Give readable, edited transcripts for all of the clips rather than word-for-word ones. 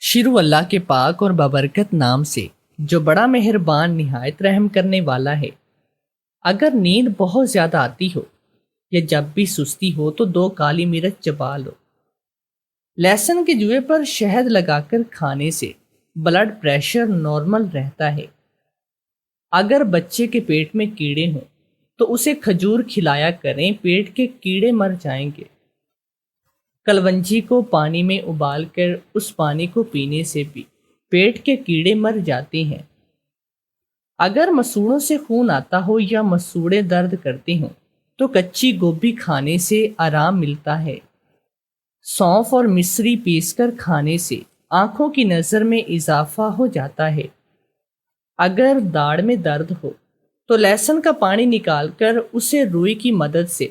شروع اللہ کے پاک اور بابرکت نام سے جو بڑا مہربان نہایت رحم کرنے والا ہے۔ اگر نیند بہت زیادہ آتی ہو یا جب بھی سستی ہو تو 2 کالی مرچ چبا لو۔ لہسن کے جوئے پر شہد لگا کر کھانے سے بلڈ پریشر نارمل رہتا ہے۔ اگر بچے کے پیٹ میں کیڑے ہوں تو اسے کھجور کھلایا کریں، پیٹ کے کیڑے مر جائیں گے۔ کلونجی کو پانی میں ابال کر اس پانی کو پینے سے بھی پیٹ کے کیڑے مر جاتے ہیں۔ اگر مسوڑوں سے خون آتا ہو یا مسوڑے درد کرتے ہوں تو کچی گوبھی کھانے سے آرام ملتا ہے۔ سونف اور مصری پیس کر کھانے سے آنکھوں کی نظر میں اضافہ ہو جاتا ہے۔ اگر داڑھ میں درد ہو تو لہسن کا پانی نکال کر اسے روئی کی مدد سے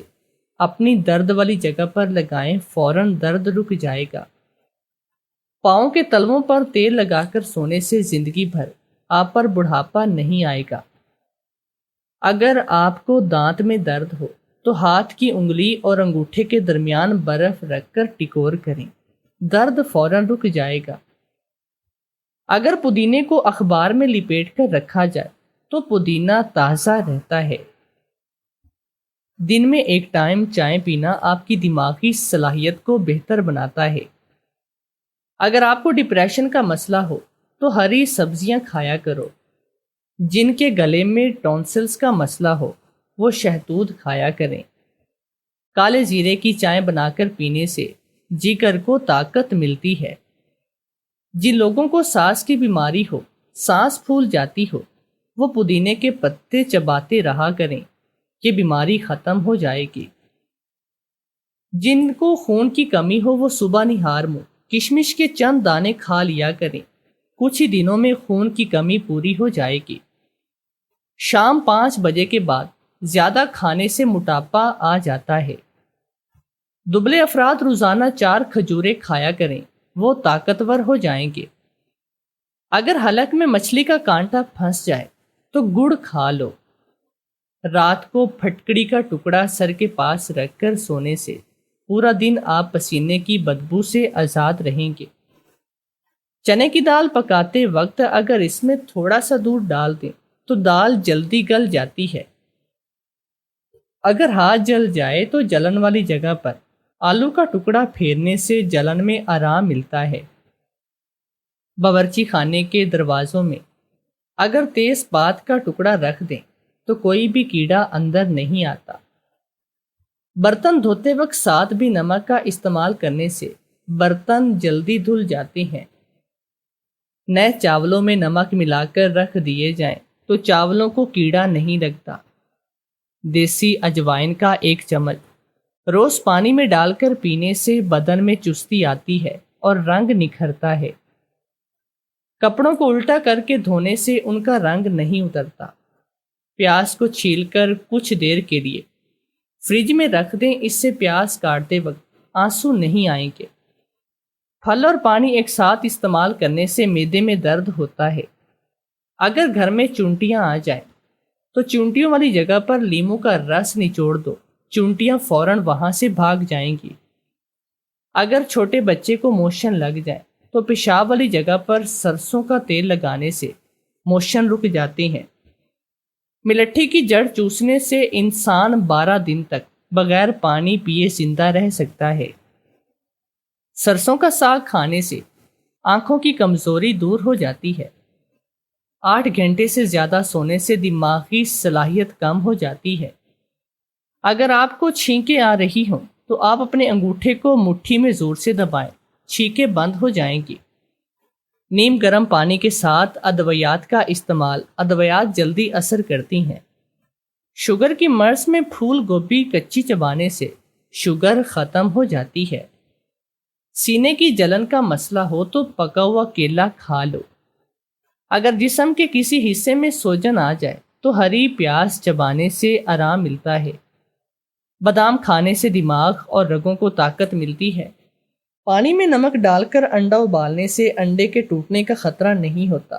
اپنی درد والی جگہ پر لگائیں، فوراً درد رک جائے گا۔ پاؤں کے تلووں پر تیل لگا کر سونے سے زندگی بھر آپ پر بڑھاپا نہیں آئے گا۔ اگر آپ کو دانت میں درد ہو تو ہاتھ کی انگلی اور انگوٹھے کے درمیان برف رکھ کر ٹکور کریں، درد فوراً رک جائے گا۔ اگر پودینے کو اخبار میں لپیٹ کر رکھا جائے تو پودینہ تازہ رہتا ہے۔ دن میں 1 ٹائم چائے پینا آپ کی دماغی صلاحیت کو بہتر بناتا ہے۔ اگر آپ کو ڈپریشن کا مسئلہ ہو تو ہری سبزیاں کھایا کرو۔ جن کے گلے میں ٹونسلز کا مسئلہ ہو وہ شہتوت کھایا کریں۔ کالے زیرے کی چائے بنا کر پینے سے جگر کو طاقت ملتی ہے۔ جن لوگوں کو سانس کی بیماری ہو، سانس پھول جاتی ہو، وہ پودینے کے پتے چباتے رہا کریں، یہ بیماری ختم ہو جائے گی۔ جن کو خون کی کمی ہو وہ صبح نہار میں کشمش کے چند دانے کھا لیا کریں، کچھ ہی دنوں میں خون کی کمی پوری ہو جائے گی۔ شام 5 بجے کے بعد زیادہ کھانے سے موٹاپا آ جاتا ہے۔ دبلے افراد روزانہ 4 کھجوریں کھایا کریں، وہ طاقتور ہو جائیں گے۔ اگر حلق میں مچھلی کا کانٹا پھنس جائے تو گڑ کھا لو۔ رات کو پھٹکڑی کا ٹکڑا سر کے پاس رکھ کر سونے سے پورا دن آپ پسینے کی بدبو سے آزاد رہیں گے۔ چنے کی دال پکاتے وقت اگر اس میں تھوڑا سا دودھ ڈال دیں تو دال جلدی گل جاتی ہے۔ اگر ہاتھ جل جائے تو جلن والی جگہ پر آلو کا ٹکڑا پھیرنے سے جلن میں آرام ملتا ہے۔ باورچی خانے کے دروازوں میں اگر تیز پات کا ٹکڑا رکھ دیں تو کوئی بھی کیڑا اندر نہیں آتا۔ برتن دھوتے وقت ساتھ بھی نمک کا استعمال کرنے سے برتن جلدی دھل جاتے ہیں۔ نئے چاولوں میں نمک ملا کر رکھ دیے جائیں تو چاولوں کو کیڑا نہیں لگتا۔ دیسی اجوائن کا 1 چمچ روز پانی میں ڈال کر پینے سے بدن میں چستی آتی ہے اور رنگ نکھرتا ہے۔ کپڑوں کو الٹا کر کے دھونے سے ان کا رنگ نہیں اترتا۔ پیاز کو چھیل کر کچھ دیر کے لیے فریج میں رکھ دیں، اس سے پیاز کاٹتے وقت آنسو نہیں آئیں گے۔ پھل اور پانی ایک ساتھ استعمال کرنے سے معدے میں درد ہوتا ہے۔ اگر گھر میں چونٹیاں آ جائیں تو چونٹیوں والی جگہ پر لیموں کا رس نچوڑ دو، چونٹیاں فوراً وہاں سے بھاگ جائیں گی۔ اگر چھوٹے بچے کو موشن لگ جائے تو پیشاب والی جگہ پر سرسوں کا تیل لگانے سے موشن رک جاتے ہیں۔ ملٹھی کی جڑ چوسنے سے انسان 12 دن تک بغیر پانی پیے زندہ رہ سکتا ہے۔ سرسوں کا ساگ کھانے سے آنکھوں کی کمزوری دور ہو جاتی ہے۔ 8 گھنٹے سے زیادہ سونے سے دماغی صلاحیت کم ہو جاتی ہے۔ اگر آپ کو چھینکیں آ رہی ہوں تو آپ اپنے انگوٹھے کو مٹھی میں زور سے دبائیں، چھینکیں بند ہو جائیں گی۔ نیم گرم پانی کے ساتھ ادویات کا استعمال، ادویات جلدی اثر کرتی ہیں۔ شوگر کی مرض میں پھول گوبھی کچی چبانے سے شوگر ختم ہو جاتی ہے۔ سینے کی جلن کا مسئلہ ہو تو پکا ہوا کیلا کھا لو۔ اگر جسم کے کسی حصے میں سوجن آ جائے تو ہری پیاز چبانے سے آرام ملتا ہے۔ بادام کھانے سے دماغ اور رگوں کو طاقت ملتی ہے۔ پانی میں نمک ڈال کر انڈا ابالنے سے انڈے کے ٹوٹنے کا خطرہ نہیں ہوتا۔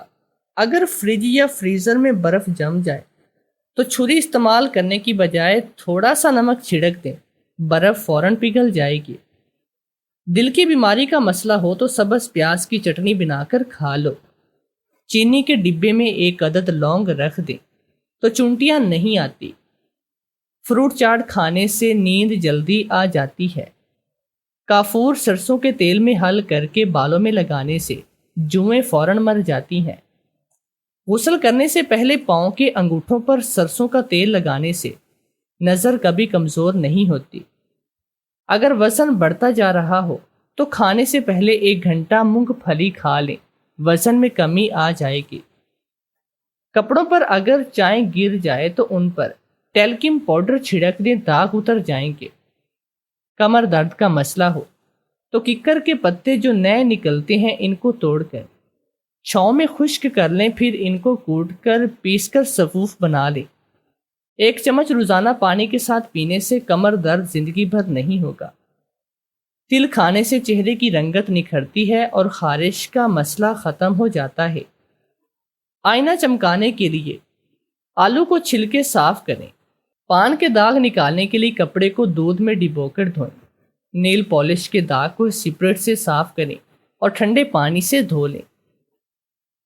اگر فریج یا فریزر میں برف جم جائے تو چھری استعمال کرنے کی بجائے تھوڑا سا نمک چھڑک دیں، برف فوراً پگھل جائے گی۔ دل کی بیماری کا مسئلہ ہو تو سبز پیاز کی چٹنی بنا کر کھا لو۔ چینی کے ڈبے میں 1 عدد لونگ رکھ دیں تو چونٹیاں نہیں آتی۔ فروٹ چاٹ کھانے سے نیند جلدی آ جاتی ہے۔ کافور سرسوں کے تیل میں حل کر کے بالوں میں لگانے سے جوئیں فوراً مر جاتی ہیں۔ غسل کرنے سے پہلے پاؤں کے انگوٹھوں پر سرسوں کا تیل لگانے سے نظر کبھی کمزور نہیں ہوتی۔ اگر وزن بڑھتا جا رہا ہو تو کھانے سے پہلے 1 گھنٹہ مونگ پھلی کھا لیں، وزن میں کمی آ جائے گی۔ کپڑوں پر اگر چائے گر جائے تو ان پر ٹیلکم پاؤڈر چھڑک دیں، داغ اتر جائیں گے۔ کمر درد کا مسئلہ ہو تو ککر کے پتے جو نئے نکلتے ہیں ان کو توڑ کر چھاؤں میں خشک کر لیں، پھر ان کو کوٹ کر پیس کر صفوف بنا لیں۔ 1 چمچ روزانہ پانی کے ساتھ پینے سے کمر درد زندگی بھر نہیں ہوگا۔ تل کھانے سے چہرے کی رنگت نکھرتی ہے اور خارش کا مسئلہ ختم ہو جاتا ہے۔ آئینہ چمکانے کے لیے آلو کو چھل کے صاف کریں۔ پان کے داغ نکالنے کے لیے کپڑے کو دودھ میں ڈبو کر دھوئیں۔ نیل پالش کے داغ کو اسپریٹ سے صاف کریں اور ٹھنڈے پانی سے دھو لیں۔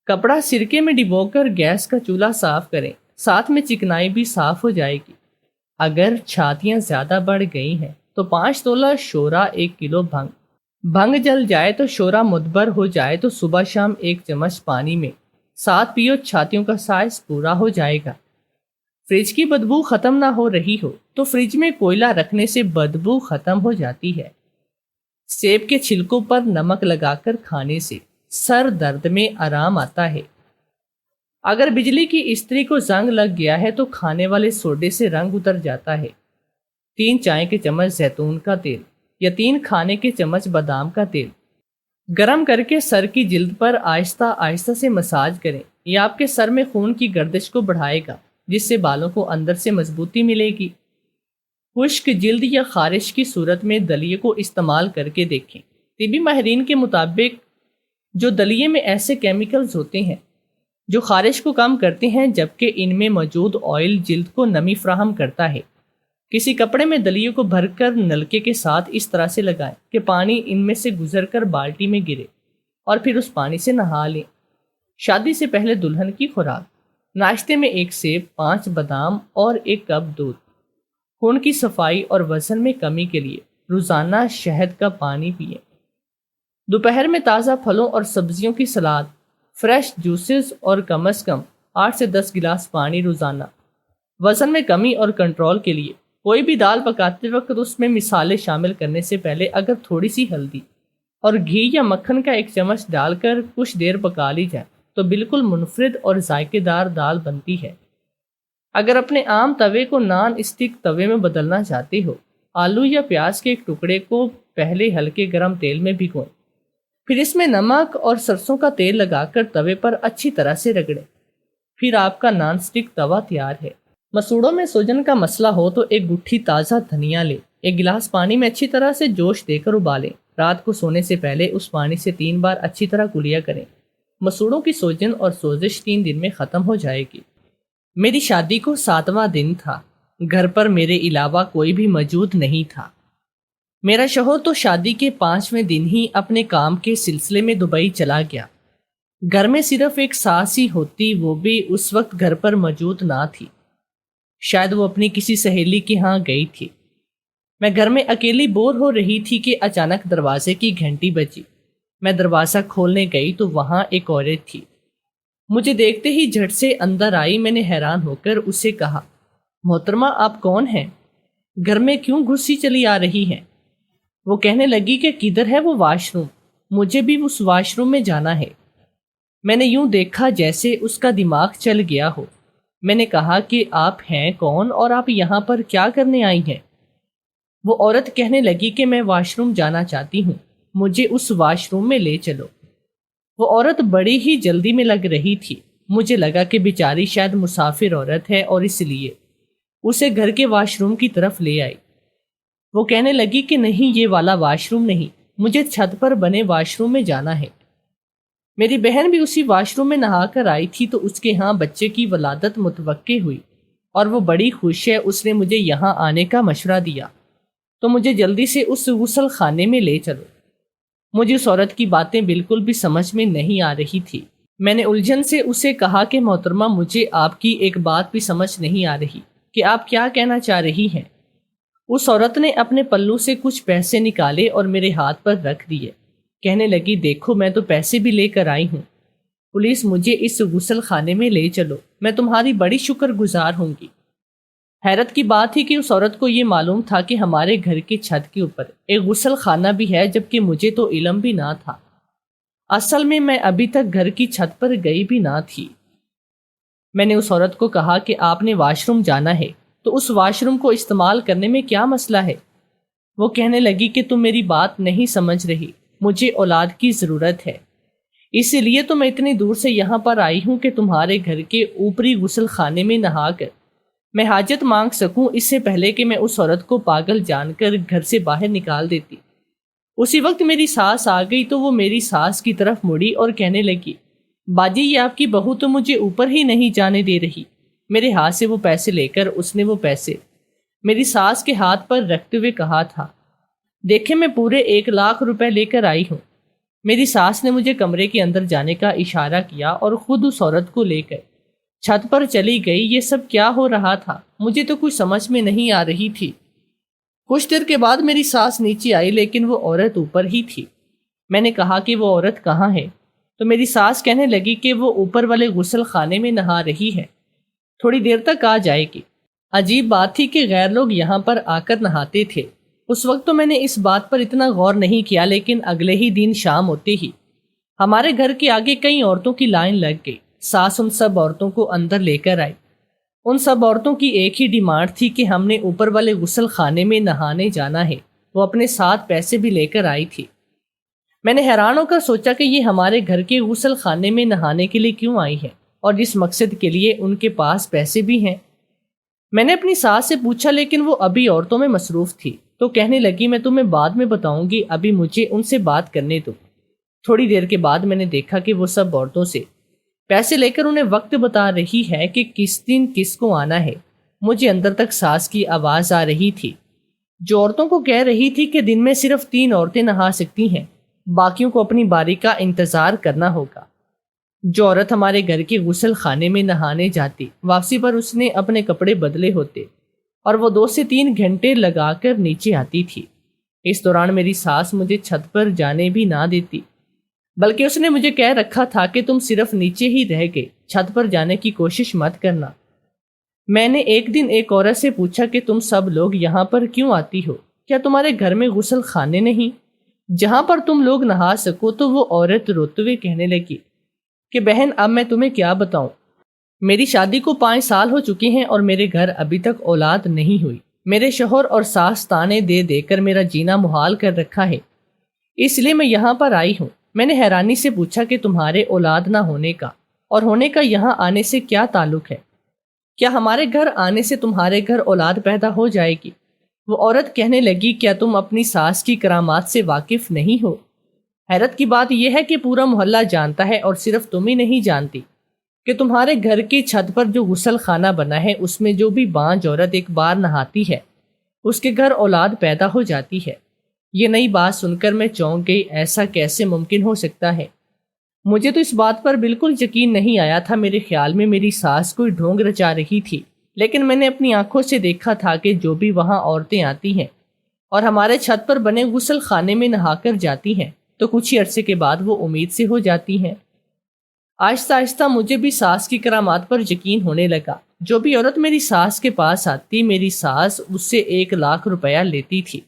کپڑا سرکے میں ڈبو کر گیس کا چولہا صاف کریں، ساتھ میں چکنائی بھی صاف ہو جائے گی۔ اگر چھاتیاں زیادہ بڑھ گئی ہیں تو 5 تولہ شورا 1 کلو بھنگ جل جائے تو شورا مدبر ہو جائے تو صبح شام 1 چمچ پانی میں ساتھ پیو، چھاتیوں کا سائز پورا ہو جائے گا۔ فریج کی بدبو ختم نہ ہو رہی ہو تو فریج میں کوئلہ رکھنے سے بدبو ختم ہو جاتی ہے۔ سیب کے چھلکوں پر نمک لگا کر کھانے سے سر درد میں آرام آتا ہے۔ اگر بجلی کی استری کو زنگ لگ گیا ہے تو کھانے والے سوڈے سے رنگ اتر جاتا ہے۔ 3 چائے کے چمچ زیتون کا تیل یا 3 کھانے کے چمچ بادام کا تیل گرم کر کے سر کی جلد پر آہستہ آہستہ سے مساج کریں۔ یہ آپ کے سر میں خون کی گردش کو بڑھائے گا، جس سے بالوں کو اندر سے مضبوطی ملے گی۔ خشک جلد یا خارش کی صورت میں دلیے کو استعمال کر کے دیکھیں۔ طبی ماہرین کے مطابق جو دلیے میں ایسے کیمیکلز ہوتے ہیں جو خارش کو کم کرتے ہیں، جبکہ ان میں موجود آئل جلد کو نمی فراہم کرتا ہے۔ کسی کپڑے میں دلیے کو بھر کر نلکے کے ساتھ اس طرح سے لگائیں کہ پانی ان میں سے گزر کر بالٹی میں گرے اور پھر اس پانی سے نہا لیں۔ شادی سے پہلے دلہن کی خوراک: ناشتے میں 1 سیب، 5 بادام اور 1 کپ دودھ۔ خون کی صفائی اور وزن میں کمی کے لیے روزانہ شہد کا پانی پئیں۔ دوپہر میں تازہ پھلوں اور سبزیوں کی سلاد، فریش جوسز اور کم از کم 8 سے 10 گلاس پانی روزانہ۔ وزن میں کمی اور کنٹرول کے لیے کوئی بھی دال پکاتے وقت اس میں مصالحے شامل کرنے سے پہلے اگر تھوڑی سی ہلدی اور گھی یا مکھن کا 1 چمچ ڈال کر کچھ دیر پکا لی جائے تو بالکل منفرد اور ذائقے دار دال بنتی ہے۔ اگر اپنے عام توے کو نان اسٹک توے میں بدلنا چاہتے ہو، آلو یا پیاز کے ایک ٹکڑے کو پہلے ہلکے گرم تیل میں بھگوئیں، پھر اس میں نمک اور سرسوں کا تیل لگا کر توے پر اچھی طرح سے رگڑیں، پھر آپ کا نان اسٹک توا تیار ہے۔ مسوڑوں میں سوجن کا مسئلہ ہو تو 1 گٹھی تازہ دھنیا لیں، 1 گلاس پانی میں اچھی طرح سے جوش دے کر ابالیں۔ رات کو سونے سے پہلے اس پانی سے 3 بار اچھی طرح کلیا کریں۔ مسوڑوں کی سوجن اور سوزش 3 دن میں ختم ہو جائے گی۔ میری شادی کو 7واں دن تھا۔ گھر پر میرے علاوہ کوئی بھی موجود نہیں تھا۔ میرا شوہر تو شادی کے 5ویں دن ہی اپنے کام کے سلسلے میں دبئی چلا گیا۔ گھر میں صرف ایک ساس ہی ہوتی، وہ بھی اس وقت گھر پر موجود نہ تھی۔ شاید وہ اپنی کسی سہیلی کے ہاں گئی تھی۔ میں گھر میں اکیلی بور ہو رہی تھی کہ اچانک دروازے کی گھنٹی بجی۔ میں دروازہ کھولنے گئی تو وہاں ایک عورت تھی۔ مجھے دیکھتے ہی جھٹ سے اندر آئی۔ میں نے حیران ہو کر اسے کہا، محترمہ آپ کون ہیں؟ گھر میں کیوں گھسی چلی آ رہی ہیں؟ وہ کہنے لگی کہ کدھر ہے وہ واش روم، مجھے بھی اس واش روم میں جانا ہے۔ میں نے یوں دیکھا جیسے اس کا دماغ چل گیا ہو۔ میں نے کہا کہ آپ ہیں کون اور آپ یہاں پر کیا کرنے آئی ہیں؟ وہ عورت کہنے لگی کہ میں واش روم جانا چاہتی ہوں، مجھے اس واش روم میں لے چلو۔ وہ عورت بڑی ہی جلدی میں لگ رہی تھی۔ مجھے لگا کہ بیچاری شاید مسافر عورت ہے اور اس لیے اسے گھر کے واش روم کی طرف لے آئی۔ وہ کہنے لگی کہ نہیں، یہ والا واش روم نہیں، مجھے چھت پر بنے واش روم میں جانا ہے۔ میری بہن بھی اسی واش روم میں نہا کر آئی تھی تو اس کے ہاں بچے کی ولادت متوقع ہوئی اور وہ بڑی خوش ہے۔ اس نے مجھے یہاں آنے کا مشورہ دیا تو مجھے جلدی سے اس غسل خانے میں لے چلو۔ مجھے اس عورت کی باتیں بالکل بھی سمجھ میں نہیں آ رہی تھی۔ میں نے الجھن سے اسے کہا کہ محترمہ، مجھے آپ کی ایک بات بھی سمجھ نہیں آ رہی کہ آپ کیا کہنا چاہ رہی ہیں۔ اس عورت نے اپنے پلو سے کچھ پیسے نکالے اور میرے ہاتھ پر رکھ دیے۔ کہنے لگی، دیکھو میں تو پیسے بھی لے کر آئی ہوں، پولیس مجھے اس غسل خانے میں لے چلو، میں تمہاری بڑی شکر گزار ہوں گی۔ حیرت کی بات تھی کہ اس عورت کو یہ معلوم تھا کہ ہمارے گھر کی چھت کے اوپر ایک غسل خانہ بھی ہے، جبکہ مجھے تو علم بھی نہ تھا۔ اصل میں ابھی تک گھر کی چھت پر گئی بھی نہ تھی۔ میں نے اس عورت کو کہا کہ آپ نے واش روم جانا ہے تو اس واش روم کو استعمال کرنے میں کیا مسئلہ ہے؟ وہ کہنے لگی کہ تم میری بات نہیں سمجھ رہی، مجھے اولاد کی ضرورت ہے، اسی لیے تو میں اتنی دور سے یہاں پر آئی ہوں کہ تمہارے گھر کے اوپری غسل خانے میں نہا کر میں حاجت مانگ سکوں، اس سے پہلے کہ میں اس عورت کو پاگل جان کر گھر سے باہر نکال دیتی۔ اسی وقت میری ساس آ گئی تو وہ میری ساس کی طرف مڑی اور کہنے لگی، باجی یہ آپ کی بہو تو مجھے اوپر ہی نہیں جانے دے رہی۔ میرے ہاتھ سے وہ پیسے لے کر اس نے وہ پیسے میری ساس کے ہاتھ پر رکھتے ہوئے کہا تھا، دیکھیں میں پورے 1,00,000 روپے لے کر آئی ہوں۔ میری ساس نے مجھے کمرے کے اندر جانے کا اشارہ کیا اور خود اس عورت کو لے کر چھت پر چلی گئی۔ یہ سب کیا ہو رہا تھا مجھے تو کچھ سمجھ میں نہیں آ رہی تھی۔ کچھ دیر کے بعد میری ساس نیچے آئی، لیکن وہ عورت اوپر ہی تھی۔ میں نے کہا کہ وہ عورت کہاں ہے؟ تو میری ساس کہنے لگی کہ وہ اوپر والے غسل خانے میں نہا رہی ہے، تھوڑی دیر تک آ جائے گی۔ عجیب بات تھی کہ غیر لوگ یہاں پر آ کر نہاتے تھے۔ اس وقت تو میں نے اس بات پر اتنا غور نہیں کیا، لیکن اگلے ہی دن شام ہوتے ہی ہمارے گھر کے آگے کئی عورتوں کی لائن لگ گئی۔ ساس ان سب عورتوں کو اندر لے کر آئی۔ ان سب عورتوں کی ایک ہی ڈیمانڈ تھی کہ ہم نے اوپر والے غسل خانے میں نہانے جانا ہے۔ وہ اپنے ساتھ پیسے بھی لے کر آئی تھی۔ میں نے حیران ہو کر سوچا کہ یہ ہمارے گھر کے غسل خانے میں نہانے کے لیے کیوں آئی ہے، اور جس مقصد کے لیے ان کے پاس پیسے بھی ہیں۔ میں نے اپنی ساس سے پوچھا، لیکن وہ ابھی عورتوں میں مصروف تھی، تو کہنے لگی میں تمہیں بعد میں بتاؤں گی، ابھی مجھے ان سے بات کرنے دو۔ تھوڑی دیر کے بعد میں نے دیکھا کہ وہ سب عورتوں سے پیسے لے کر انہیں وقت بتا رہی ہے کہ کس دن کس کو آنا ہے۔ مجھے اندر تک ساس کی آواز آ رہی تھی جو عورتوں کو کہہ رہی تھی کہ دن میں صرف 3 عورتیں نہا سکتی ہیں، باقیوں کو اپنی باری کا انتظار کرنا ہوگا۔ جو عورت ہمارے گھر کے غسل خانے میں نہانے جاتی، واپسی پر اس نے اپنے کپڑے بدلے ہوتے اور وہ 2 سے 3 گھنٹے لگا کر نیچے آتی تھی۔ اس دوران میری ساس مجھے چھت پر جانے بھی نہ دیتی، بلکہ اس نے مجھے کہہ رکھا تھا کہ تم صرف نیچے ہی رہ گئے، چھت پر جانے کی کوشش مت کرنا۔ میں نے ایک دن ایک عورت سے پوچھا کہ تم سب لوگ یہاں پر کیوں آتی ہو؟ کیا تمہارے گھر میں غسل خانے نہیں جہاں پر تم لوگ نہا سکو؟ تو وہ عورت روتے ہوئے کہنے لگی کہ بہن اب میں تمہیں کیا بتاؤں، میری شادی کو 5 سال ہو چکے ہیں اور میرے گھر ابھی تک اولاد نہیں ہوئی۔ میرے شوہر اور ساس تانے دے دے کر میرا جینا محال کر رکھا ہے، اس لیے میں یہاں پر آئی ہوں۔ میں نے حیرانی سے پوچھا کہ تمہارے اولاد نہ ہونے کا اور ہونے کا یہاں آنے سے کیا تعلق ہے؟ کیا ہمارے گھر آنے سے تمہارے گھر اولاد پیدا ہو جائے گی؟ وہ عورت کہنے لگی، کیا تم اپنی ساس کی کرامات سے واقف نہیں ہو؟ حیرت کی بات یہ ہے کہ پورا محلہ جانتا ہے اور صرف تم ہی نہیں جانتی کہ تمہارے گھر کی چھت پر جو غسل خانہ بنا ہے اس میں جو بھی بانجھ عورت ایک بار نہاتی ہے اس کے گھر اولاد پیدا ہو جاتی ہے۔ یہ نئی بات سن کر میں چونک گئی، ایسا کیسے ممکن ہو سکتا ہے؟ مجھے تو اس بات پر بالکل یقین نہیں آیا تھا۔ میرے خیال میں میری ساس کوئی ڈھونگ رچا رہی تھی، لیکن میں نے اپنی آنکھوں سے دیکھا تھا کہ جو بھی وہاں عورتیں آتی ہیں اور ہمارے چھت پر بنے غسل خانے میں نہا کر جاتی ہیں تو کچھ ہی عرصے کے بعد وہ امید سے ہو جاتی ہیں۔ آہستہ آہستہ مجھے بھی ساس کی کرامات پر یقین ہونے لگا۔ جو بھی عورت میری ساس کے پاس آتی، میری ساس اس سے 1,00,000 روپیہ لیتی تھی۔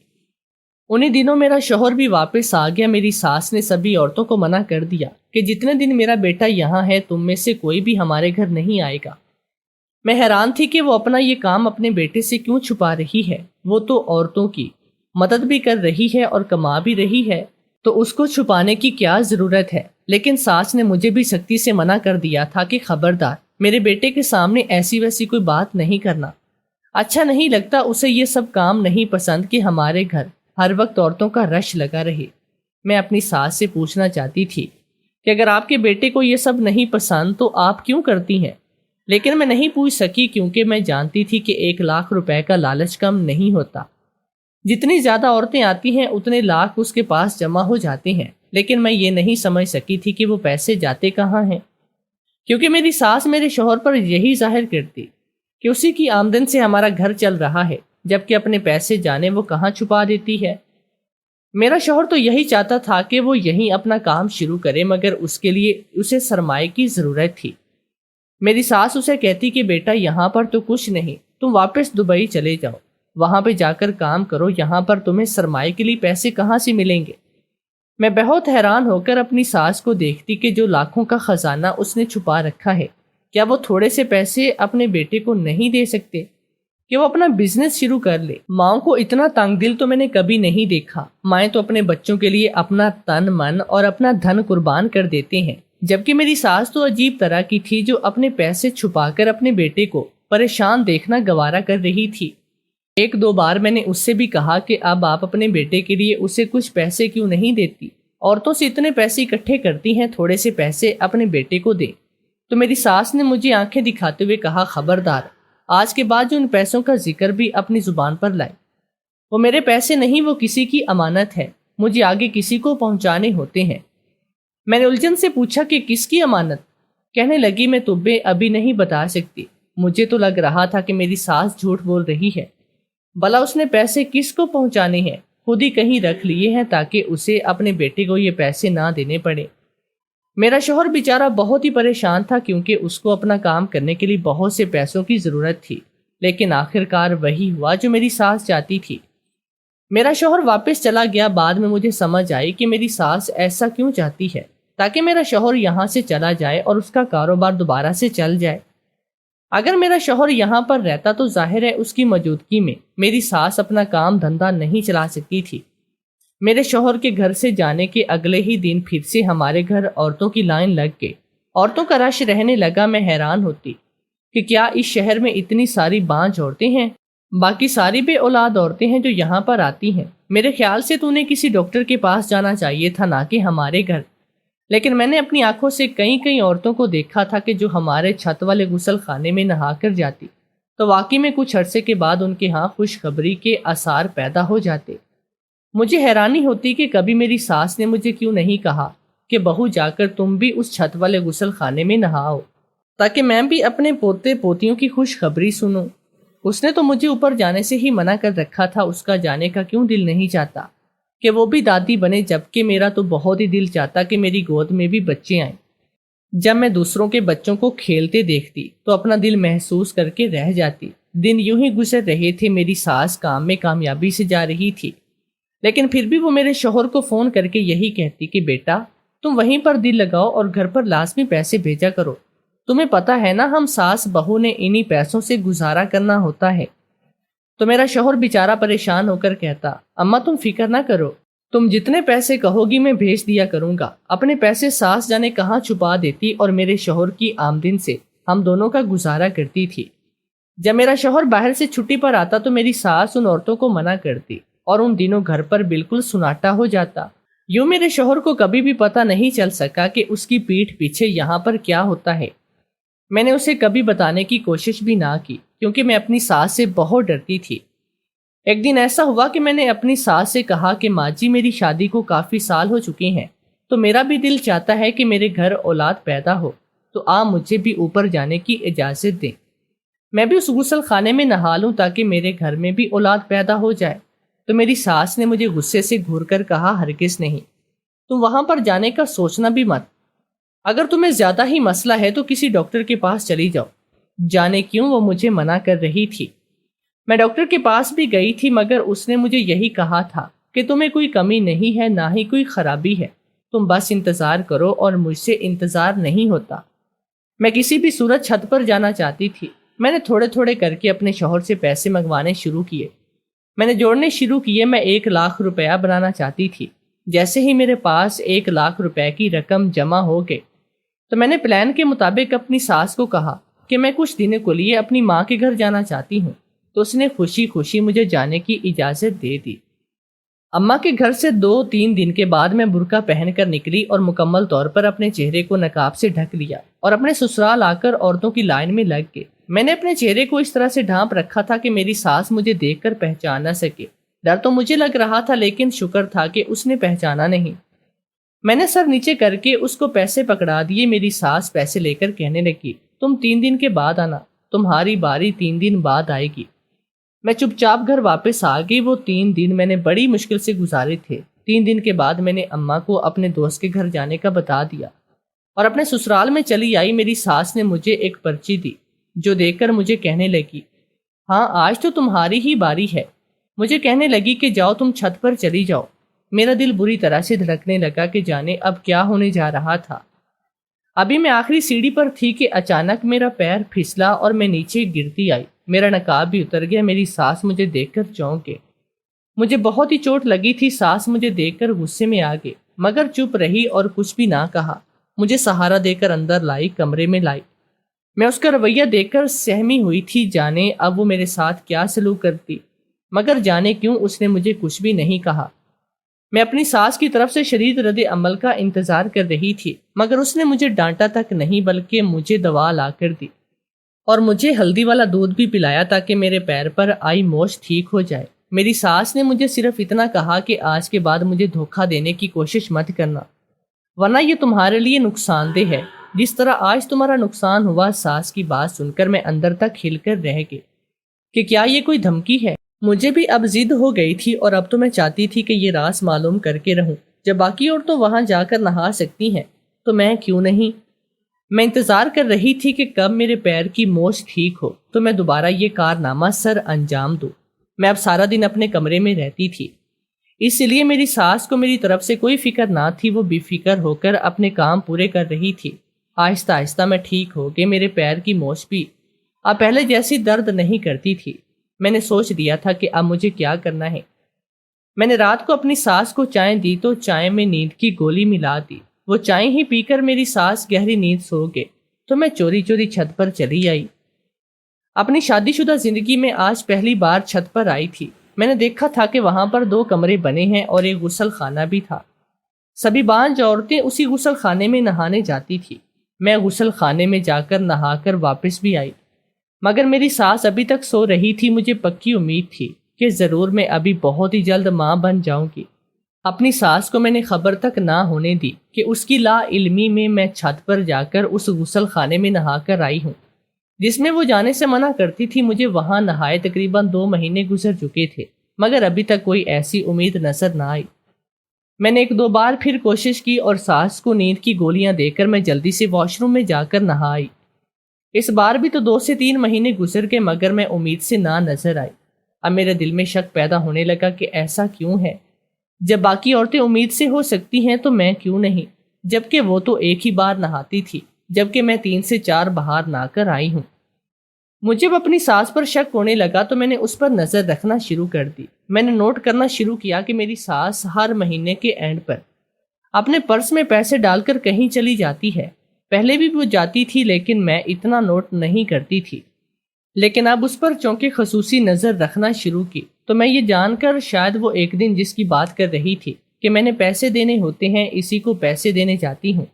انہی دنوں میرا شوہر بھی واپس آ گیا۔ میری ساس نے سبھی عورتوں کو منع کر دیا کہ جتنے دن میرا بیٹا یہاں ہے تم میں سے کوئی بھی ہمارے گھر نہیں آئے گا۔ میں حیران تھی کہ وہ اپنا یہ کام اپنے بیٹے سے کیوں چھپا رہی ہے۔ وہ تو عورتوں کی مدد بھی کر رہی ہے اور کما بھی رہی ہے، تو اس کو چھپانے کی کیا ضرورت ہے؟ لیکن ساس نے مجھے بھی سختی سے منع کر دیا تھا کہ خبردار میرے بیٹے کے سامنے ایسی ویسی کوئی بات نہیں کرنا۔ اچھا نہیں لگتا، اسے یہ سب کام نہیں پسند کہ ہمارے گھر ہر وقت عورتوں کا رش لگا رہے۔ میں اپنی ساس سے پوچھنا چاہتی تھی کہ اگر آپ کے بیٹے کو یہ سب نہیں پسند تو آپ کیوں کرتی ہیں، لیکن میں نہیں پوچھ سکی کیونکہ میں جانتی تھی کہ 1,00,000 روپے کا لالچ کم نہیں ہوتا۔ جتنی زیادہ عورتیں آتی ہیں اتنے لاکھ اس کے پاس جمع ہو جاتے ہیں، لیکن میں یہ نہیں سمجھ سکی تھی کہ وہ پیسے جاتے کہاں ہیں، کیونکہ میری ساس میرے شوہر پر یہی ظاہر کرتی کہ اسی کی آمدن سے ہمارا گھر چل رہا ہے، جبکہ اپنے پیسے جانے وہ کہاں چھپا دیتی ہے۔ میرا شوہر تو یہی چاہتا تھا کہ وہ یہیں اپنا کام شروع کرے، مگر اس کے لیے اسے سرمایہ کی ضرورت تھی۔ میری ساس اسے کہتی کہ بیٹا یہاں پر تو کچھ نہیں، تم واپس دبئی چلے جاؤ، وہاں پہ جا کر کام کرو، یہاں پر تمہیں سرمایہ کے لیے پیسے کہاں سے ملیں گے۔ میں بہت حیران ہو کر اپنی ساس کو دیکھتی کہ جو لاکھوں کا خزانہ اس نے چھپا رکھا ہے، کیا وہ تھوڑے سے پیسے اپنے بیٹے کو نہیں دے سکتے کہ وہ اپنا بزنس شروع کر لے۔ ماؤں کو اتنا تنگ دل تو میں نے کبھی نہیں دیکھا۔ مائیں تو اپنے بچوں کے لیے اپنا تن من اور اپنا دھن قربان کر دیتے ہیں، جبکہ میری ساس تو عجیب طرح کی تھی جو اپنے پیسے چھپا کر اپنے بیٹے کو پریشان دیکھنا گوارا کر رہی تھی۔ ایک دو بار میں نے اس سے بھی کہا کہ اب آپ اپنے بیٹے کے لیے اسے کچھ پیسے کیوں نہیں دیتی، عورتوں سے اتنے پیسے اکٹھے کرتی ہیں، تھوڑے سے پیسے اپنے بیٹے کو دے۔ تو میری ساس نے مجھے آنکھیں دکھاتے ہوئے کہا خبردار، آج کے بعد جو ان پیسوں کا ذکر بھی اپنی زبان پر لائے۔ وہ میرے پیسے نہیں، وہ کسی کی امانت ہے، مجھے آگے کسی کو پہنچانے ہوتے ہیں۔ میں نے الجھن سے پوچھا کہ کس کی امانت؟ کہنے لگی میں تمہیں ابھی نہیں بتا سکتی۔ مجھے تو لگ رہا تھا کہ میری ساس جھوٹ بول رہی ہے، بھلا اس نے پیسے کس کو پہنچانے ہیں؟ خود ہی کہیں رکھ لیے ہیں تاکہ اسے اپنے بیٹے کو یہ پیسے نہ دینے پڑے۔ میرا شوہر بیچارہ بہت ہی پریشان تھا، کیونکہ اس کو اپنا کام کرنے کے لیے بہت سے پیسوں کی ضرورت تھی، لیکن آخر کار وہی ہوا جو میری ساس چاہتی تھی۔ میرا شوہر واپس چلا گیا۔ بعد میں مجھے سمجھ آئی کہ میری ساس ایسا کیوں چاہتی ہے، تاکہ میرا شوہر یہاں سے چلا جائے اور اس کا کاروبار دوبارہ سے چل جائے۔ اگر میرا شوہر یہاں پر رہتا تو ظاہر ہے اس کی موجودگی میں میری ساس اپنا کام دھندا نہیں چلا سکتی تھی۔ میرے شوہر کے گھر سے جانے کے اگلے ہی دن پھر سے ہمارے گھر عورتوں کی لائن لگ گئی، عورتوں کا رش رہنے لگا۔ میں حیران ہوتی کہ کیا اس شہر میں اتنی ساری بانجھ عورتیں ہیں؟ باقی ساری بے اولاد عورتیں ہیں جو یہاں پر آتی ہیں۔ میرے خیال سے تو انہیں کسی ڈاکٹر کے پاس جانا چاہیے تھا، نہ کہ ہمارے گھر، لیکن میں نے اپنی آنکھوں سے کئی عورتوں کو دیکھا تھا کہ جو ہمارے چھت والے غسل خانے میں نہا کر جاتی تو واقعی میں کچھ عرصے کے بعد ان کے ہاں خوشخبری کے آثار پیدا ہو جاتے۔ مجھے حیرانی ہوتی کہ کبھی میری ساس نے مجھے کیوں نہیں کہا کہ بہو جا کر تم بھی اس چھت والے غسل خانے میں نہاؤ، تاکہ میں بھی اپنے پوتے پوتیوں کی خوشخبری سنوں۔ اس نے تو مجھے اوپر جانے سے ہی منع کر رکھا تھا، اس کا جانے کا کیوں دل نہیں چاہتا کہ وہ بھی دادی بنے، جبکہ میرا تو بہت ہی دل چاہتا کہ میری گود میں بھی بچے آئیں۔ جب میں دوسروں کے بچوں کو کھیلتے دیکھتی تو اپنا دل محسوس کر کے رہ جاتی۔ دن یوں ہی گزر رہے تھے، میری ساس کام میں کامیابی سے جا رہی تھی، لیکن پھر بھی وہ میرے شوہر کو فون کر کے یہی کہتی کہ بیٹا تم وہیں پر دل لگاؤ اور گھر پر لازمی پیسے بھیجا کرو، تمہیں پتا ہے نا ہم ساس بہو نے انہی پیسوں سے گزارا کرنا ہوتا ہے۔ تو میرا شوہر بیچارہ پریشان ہو کر کہتا اماں تم فکر نہ کرو، تم جتنے پیسے کہو گی میں بھیج دیا کروں گا۔ اپنے پیسے ساس جانے کہاں چھپا دیتی اور میرے شوہر کی آمدن سے ہم دونوں کا گزارا کرتی تھی۔ جب میرا شوہر باہر سے چھٹی پر آتا تو میری ساس ان عورتوں کو منع کرتی اور ان دنوں گھر پر بالکل سناٹا ہو جاتا۔ یوں میرے شوہر کو کبھی بھی پتہ نہیں چل سکا کہ اس کی پیٹھ پیچھے یہاں پر کیا ہوتا ہے۔ میں نے اسے کبھی بتانے کی کوشش بھی نہ کی، کیونکہ میں اپنی ساس سے بہت ڈرتی تھی۔ ایک دن ایسا ہوا کہ میں نے اپنی ساس سے کہا کہ ماں جی میری شادی کو کافی سال ہو چکے ہیں، تو میرا بھی دل چاہتا ہے کہ میرے گھر اولاد پیدا ہو، تو آپ مجھے بھی اوپر جانے کی اجازت دیں، میں بھی اس غسل خانے میں نہا لوں تاکہ میرے گھر میں بھی اولاد پیدا ہو جائے۔ تو میری ساس نے مجھے غصے سے گھور کر کہا ہرگز نہیں، تم وہاں پر جانے کا سوچنا بھی مت، اگر تمہیں زیادہ ہی مسئلہ ہے تو کسی ڈاکٹر کے پاس چلی جاؤ۔ جانے کیوں وہ مجھے منع کر رہی تھی۔ میں ڈاکٹر کے پاس بھی گئی تھی، مگر اس نے مجھے یہی کہا تھا کہ تمہیں کوئی کمی نہیں ہے، نہ ہی کوئی خرابی ہے، تم بس انتظار کرو، اور مجھ سے انتظار نہیں ہوتا۔ میں کسی بھی صورت چھت پر جانا چاہتی تھی۔ میں نے تھوڑے تھوڑے کر کے اپنے شوہر سے پیسے منگوانے شروع کیے، میں نے جوڑنے شروع کیے۔ میں 1,00,000 روپیہ بنانا چاہتی تھی۔ جیسے ہی میرے پاس 1,00,000 روپے کی رقم جمع ہو گئی تو میں نے پلان کے مطابق اپنی ساس کو کہا کہ میں کچھ دنوں کے لیے اپنی ماں کے گھر جانا چاہتی ہوں، تو اس نے خوشی خوشی مجھے جانے کی اجازت دے دی۔ اماں کے گھر سے 2-3 دن کے بعد میں برقع پہن کر نکلی اور مکمل طور پر اپنے چہرے کو نقاب سے ڈھک لیا اور اپنے سسرال آ کر عورتوں کی لائن میں لگ گئی۔ میں نے اپنے چہرے کو اس طرح سے ڈھانپ رکھا تھا کہ میری ساس مجھے دیکھ کر پہچان نہ سکے، ڈر تو مجھے لگ رہا تھا، لیکن شکر تھا کہ اس نے پہچانا نہیں۔ میں نے سر نیچے کر کے اس کو پیسے پکڑا دیے۔ میری ساس پیسے لے کر کہنے لگی، تم 3 دن کے بعد آنا، تمہاری باری 3 دن بعد آئے گی۔ میں چپ چاپ گھر واپس آ گئی۔ وہ 3 دن میں نے بڑی مشکل سے گزارے تھے۔ 3 دن کے بعد میں نے اماں کو اپنے دوست کے گھر جانے کا بتا دیا اور اپنے سسرال میں چلی آئی۔ میری ساس نے مجھے ایک پرچی دی جو دیکھ کر مجھے کہنے لگی، ہاں آج تو تمہاری ہی باری ہے۔ مجھے کہنے لگی کہ جاؤ تم چھت پر چلی جاؤ۔ میرا دل بری طرح سے دھڑکنے لگا کہ جانے اب کیا ہونے جا رہا تھا۔ ابھی میں آخری سیڑھی پر تھی کہ اچانک میرا پیر پھسلا اور میں نیچے گرتی آئی۔ میرا نقاب بھی اتر گیا۔ میری ساس مجھے دیکھ کر چونک گئے۔ مجھے بہت ہی چوٹ لگی تھی۔ ساس مجھے دیکھ کر غصے میں آ گئی، مگر چپ رہی اور کچھ بھی نہ کہا۔ مجھے سہارا دے کر اندر لائی، کمرے میں لائی۔ میں اس کا رویہ دیکھ کر سہمی ہوئی تھی، جانے اب وہ میرے ساتھ کیا سلوک کرتی، مگر جانے کیوں اس نے مجھے کچھ بھی نہیں کہا۔ میں اپنی ساس کی طرف سے شدید رد عمل کا انتظار کر رہی تھی، مگر اس نے مجھے ڈانٹا تک نہیں بلکہ مجھے دوا لا کر دی اور مجھے ہلدی والا دودھ بھی پلایا تاکہ میرے پیر پر آئی موچ ٹھیک ہو جائے۔ میری ساس نے مجھے صرف اتنا کہا کہ آج کے بعد مجھے دھوکہ دینے کی کوشش مت کرنا، ورنہ یہ تمہارے لیے نقصان دہ ہے، جس طرح آج تمہارا نقصان ہوا۔ ساس کی بات سن کر میں اندر تک ہل کر رہ گئی کہ کیا یہ کوئی دھمکی ہے۔ مجھے بھی اب ضد ہو گئی تھی اور اب تو میں چاہتی تھی کہ یہ راز معلوم کر کے رہوں۔ جب باقی عورتیں وہاں جا کر نہا سکتی ہیں تو میں کیوں نہیں؟ میں انتظار کر رہی تھی کہ کب میرے پیر کی موچ ٹھیک ہو تو میں دوبارہ یہ کارنامہ سر انجام دوں۔ میں اب سارا دن اپنے کمرے میں رہتی تھی، اس لیے میری ساس کو میری طرف سے کوئی فکر نہ تھی۔ وہ بے فکر ہو کر اپنے کام پورے کر رہی تھی۔ آہستہ آہستہ میں ٹھیک ہو گئی۔ میرے پیر کی موچ بھی اب پہلے جیسی درد نہیں کرتی تھی۔ میں نے سوچ دیا تھا کہ اب مجھے کیا کرنا ہے۔ میں نے رات کو اپنی ساس کو چائے دی تو چائے میں نیند کی گولی ملا دی۔ وہ چائے ہی پی کر میری ساس گہری نیند سو گئے تو میں چوری چوری چھت پر چلی آئی۔ اپنی شادی شدہ زندگی میں آج پہلی بار چھت پر آئی تھی۔ میں نے دیکھا تھا کہ وہاں پر 2 کمرے بنے ہیں اور ایک غسل خانہ بھی تھا۔ سبھی بانجھ عورتیں اسی غسل خانے میں نہانے جاتی تھی۔ میں غسل خانے میں جا کر نہا کر واپس بھی آئی، مگر میری ساس ابھی تک سو رہی تھی۔ مجھے پکی امید تھی کہ ضرور میں ابھی بہت ہی جلد ماں بن جاؤں گی۔ اپنی ساس کو میں نے خبر تک نہ ہونے دی کہ اس کی لا علمی میں میں چھت پر جا کر اس غسل خانے میں نہا کر آئی ہوں جس میں وہ جانے سے منع کرتی تھی۔ مجھے وہاں نہائے تقریباً 2 مہینے گزر چکے تھے، مگر ابھی تک کوئی ایسی امید نظر نہ آئی۔ میں نے 1-2 بار پھر کوشش کی اور ساس کو نیند کی گولیاں دے کر میں جلدی سے واش روم میں جا کر نہائی۔ اس بار بھی تو 2 سے 3 مہینے گزر گئے، مگر میں امید سے نہ نظر آئی۔ اب میرے دل میں شک پیدا ہونے لگا کہ ایسا کیوں ہے؟ جب باقی عورتیں امید سے ہو سکتی ہیں تو میں کیوں نہیں؟ جبکہ وہ تو ایک ہی بار نہاتی تھی، جبکہ میں 3 سے 4 بہار نہا کر آئی ہوں۔ مجھے اب اپنی ساس پر شک ہونے لگا تو میں نے اس پر نظر رکھنا شروع کر دی۔ میں نے نوٹ کرنا شروع کیا کہ میری ساس ہر مہینے کے اینڈ پر اپنے پرس میں پیسے ڈال کر کہیں چلی جاتی ہے۔ پہلے بھی وہ جاتی تھی لیکن میں اتنا نوٹ نہیں کرتی تھی، لیکن اب اس پر چونکہ خصوصی نظر رکھنا شروع کی تو میں یہ جان کر شاید وہ ایک دن جس کی بات کر رہی تھی کہ میں نے پیسے دینے ہوتے ہیں، اسی کو پیسے دینے جاتی ہوں،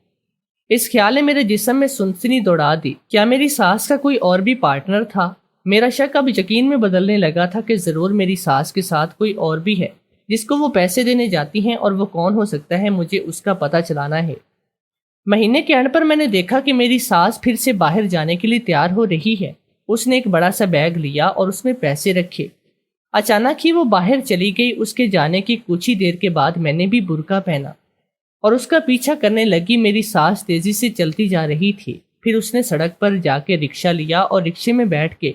اس خیال نے میرے جسم میں سنسنی دوڑا دی۔ کیا میری ساس کا کوئی اور بھی پارٹنر تھا؟ میرا شک اب یقین میں بدلنے لگا تھا کہ ضرور میری ساس کے ساتھ کوئی اور بھی ہے جس کو وہ پیسے دینے جاتی ہیں، اور وہ کون ہو سکتا ہے مجھے اس کا پتہ چلانا ہے۔ مہینے کے اینڈ پر میں نے دیکھا کہ میری ساس پھر سے باہر جانے کے لیے تیار ہو رہی ہے۔ اس نے ایک بڑا سا بیگ لیا اور اس میں پیسے رکھے۔ اچانک ہی وہ باہر چلی گئی۔ اس کے جانے کی کچھ ہی دیر کے بعد میں نے بھی برقع پہنا اور اس کا پیچھا کرنے لگی۔ میری ساس تیزی سے چلتی جا رہی تھی۔ پھر اس نے سڑک پر جا کے رکشہ لیا اور رکشے میں بیٹھ کے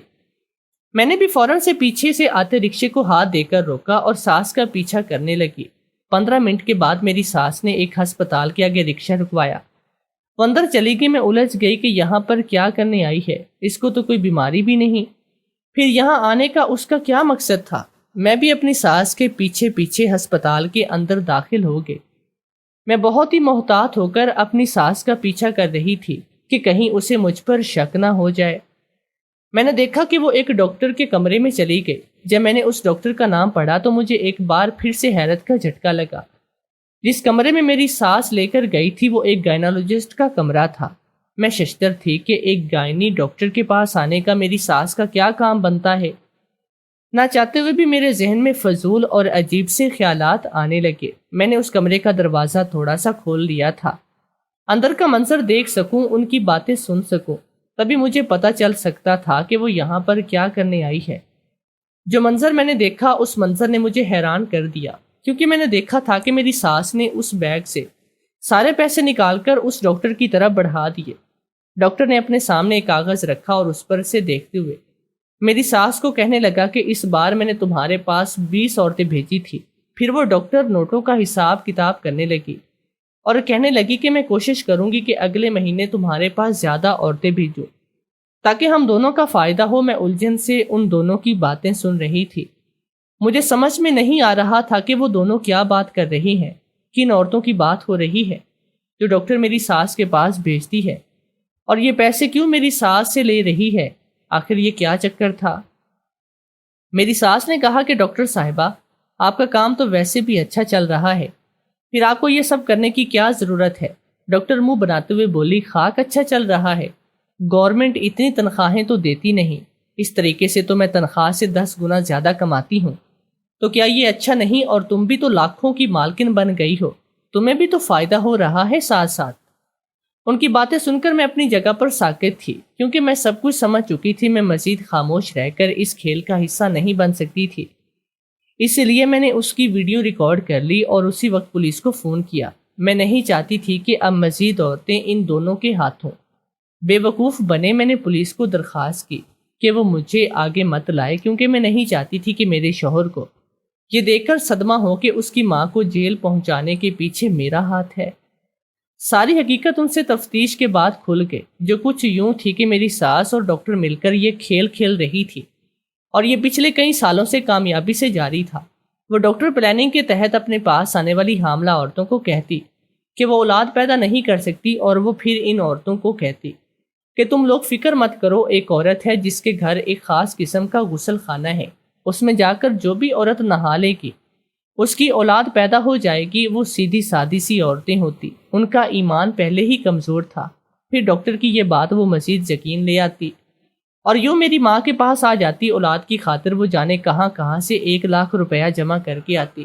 میں نے بھی فوراً سے پیچھے سے آتے رکشے کو ہاتھ دے کر روکا اور ساس کا پیچھا کرنے لگی۔ 15 منٹ کے بعد میری ساس نے ایک ہسپتال کے آگے رکشہ رکوایا۔ وہ اندر چلی گئی۔ میں الجھ گئی کہ یہاں پر کیا کرنے آئی ہے، اس کو تو کوئی بیماری بھی نہیں، پھر یہاں آنے کا اس کا کیا مقصد تھا؟ میں بھی اپنی ساس کے پیچھے پیچھے ہسپتال کے اندر داخل ہو گئی۔ میں بہت ہی محتاط ہو کر اپنی ساس کا پیچھا کر رہی تھی کہ کہیں اسے مجھ پر شک نہ ہو جائے۔ میں نے دیکھا کہ وہ ایک ڈاکٹر کے کمرے میں چلی گئی۔ جب میں نے اس ڈاکٹر کا نام پڑھا تو مجھے ایک بار پھر سے حیرت کا جھٹکا لگا۔ جس کمرے میں میری ساس لے کر گئی تھی وہ ایک گائنالوجسٹ کا کمرہ تھا۔ میں ششدر تھی کہ ایک گائنی ڈاکٹر کے پاس آنے کا میری ساس کا کیا کام بنتا ہے۔ نہ چاہتے ہوئے بھی میرے ذہن میں فضول اور عجیب سے خیالات آنے لگے۔ میں نے اس کمرے کا دروازہ تھوڑا سا کھول دیا تھا، اندر کا منظر دیکھ سکوں، ان کی باتیں سن سکوں، تبھی مجھے پتہ چل سکتا تھا کہ وہ یہاں پر کیا کرنے آئی ہے۔ جو منظر میں نے دیکھا اس منظر نے مجھے حیران کر دیا، کیونکہ میں نے دیکھا تھا کہ میری ساس نے اس بیگ سے سارے پیسے نکال کر اس ڈاکٹر کی طرف بڑھا دیے۔ ڈاکٹر نے اپنے سامنے ایک کاغذ رکھا اور اس پر سے دیکھتے ہوئے میری ساس کو کہنے لگا کہ اس بار میں نے تمہارے پاس 20 عورتیں بھیجی تھی۔ پھر وہ ڈاکٹر نوٹوں کا حساب کتاب کرنے لگی اور کہنے لگی کہ میں کوشش کروں گی کہ اگلے مہینے تمہارے پاس زیادہ عورتیں بھیجوں تاکہ ہم دونوں کا فائدہ ہو۔ میں الجھن سے ان دونوں کی باتیں سن رہی تھی۔ مجھے سمجھ میں نہیں آ رہا تھا کہ وہ دونوں کیا بات کر رہی ہیں، کن عورتوں کی بات ہو رہی ہے جو ڈاکٹر میری ساس کے پاس بھیجتی ہے، اور یہ پیسے کیوں میری ساس سے لے رہی ہے۔ آخر یہ کیا چکر تھا؟ میری ساس نے کہا کہ ڈاکٹر صاحبہ، آپ کا کام تو ویسے بھی اچھا چل رہا ہے، پھر آپ کو یہ سب کرنے کی کیا ضرورت ہے؟ ڈاکٹر منہ بناتے ہوئے بولی، خاک اچھا چل رہا ہے، گورنمنٹ اتنی تنخواہیں تو دیتی نہیں، اس طریقے سے تو میں تنخواہ سے 10 گنا زیادہ کماتی ہوں، تو کیا یہ اچھا نہیں؟ اور تم بھی تو لاکھوں کی مالکن بن گئی ہو، تمہیں بھی تو فائدہ ہو رہا ہے ساتھ ساتھ۔ ان کی باتیں سن کر میں اپنی جگہ پر ساکت تھی، کیونکہ میں سب کچھ سمجھ چکی تھی۔ میں مزید خاموش رہ کر اس کھیل کا حصہ نہیں بن سکتی تھی، اس لیے میں نے اس کی ویڈیو ریکارڈ کر لی اور اسی وقت پولیس کو فون کیا۔ میں نہیں چاہتی تھی کہ اب مزید عورتیں ان دونوں کے ہاتھوں بے وقوف بنے۔ میں نے پولیس کو درخواست کی کہ وہ مجھے آگے مت لائے، کیونکہ میں نہیں چاہتی تھی کہ میرے شوہر کو یہ دیکھ کر صدمہ ہو کہ اس کی ماں کو جیل پہنچانے کے پیچھے میرا ہاتھ ہے۔ ساری حقیقت ان سے تفتیش کے بعد کھل گئی، جو کچھ یوں تھی کہ میری ساس اور ڈاکٹر مل کر یہ کھیل کھیل رہی تھی، اور یہ پچھلے کئی سالوں سے کامیابی سے جاری تھا۔ وہ ڈاکٹر پلاننگ کے تحت اپنے پاس آنے والی حاملہ عورتوں کو کہتی کہ وہ اولاد پیدا نہیں کر سکتی، اور وہ پھر ان عورتوں کو کہتی کہ تم لوگ فکر مت کرو، ایک عورت ہے جس کے گھر ایک خاص قسم کا غسل خانہ ہے، اس میں جا کر جو بھی عورت نہا لے گی اس کی اولاد پیدا ہو جائے گی۔ وہ سیدھی سادی سی عورتیں ہوتی، ان کا ایمان پہلے ہی کمزور تھا۔ پھر ڈاکٹر کی یہ بات وہ مزید یقین لے آتی اور یوں میری ماں کے پاس آ جاتی۔ اولاد کی خاطر وہ جانے کہاں کہاں سے 1 لاکھ روپیہ جمع کر کے آتی،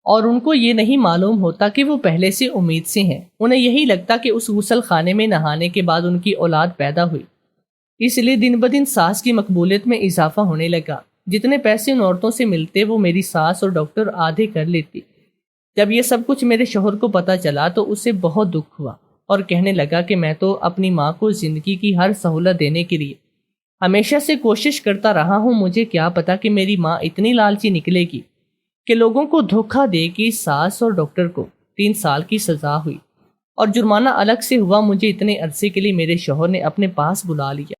اور ان کو یہ نہیں معلوم ہوتا کہ وہ پہلے سے امید سے ہیں۔ انہیں یہی لگتا کہ اس غسل خانے میں نہانے کے بعد ان کی اولاد پیدا ہوئی۔ اس لیے دن بدن ساس کی مقبولیت میں اضافہ ہونے لگا۔ جتنے پیسے ان عورتوں سے ملتے وہ میری ساس اور ڈاکٹر آدھے کر لیتی۔ جب یہ سب کچھ میرے شوہر کو پتہ چلا تو اسے بہت دکھ ہوا، اور کہنے لگا کہ میں تو اپنی ماں کو زندگی کی ہر سہولت دینے کے لیے ہمیشہ سے کوشش کرتا رہا ہوں، مجھے کیا پتا کہ میری ماں اتنی لالچی نکلے گی کہ لوگوں کو دھوکہ دے گی۔ ساس اور ڈاکٹر کو 3 سال کی سزا ہوئی اور جرمانہ الگ سے ہوا۔ مجھے اتنے عرصے کے لیے میرے شوہر نے اپنے پاس بلا لیا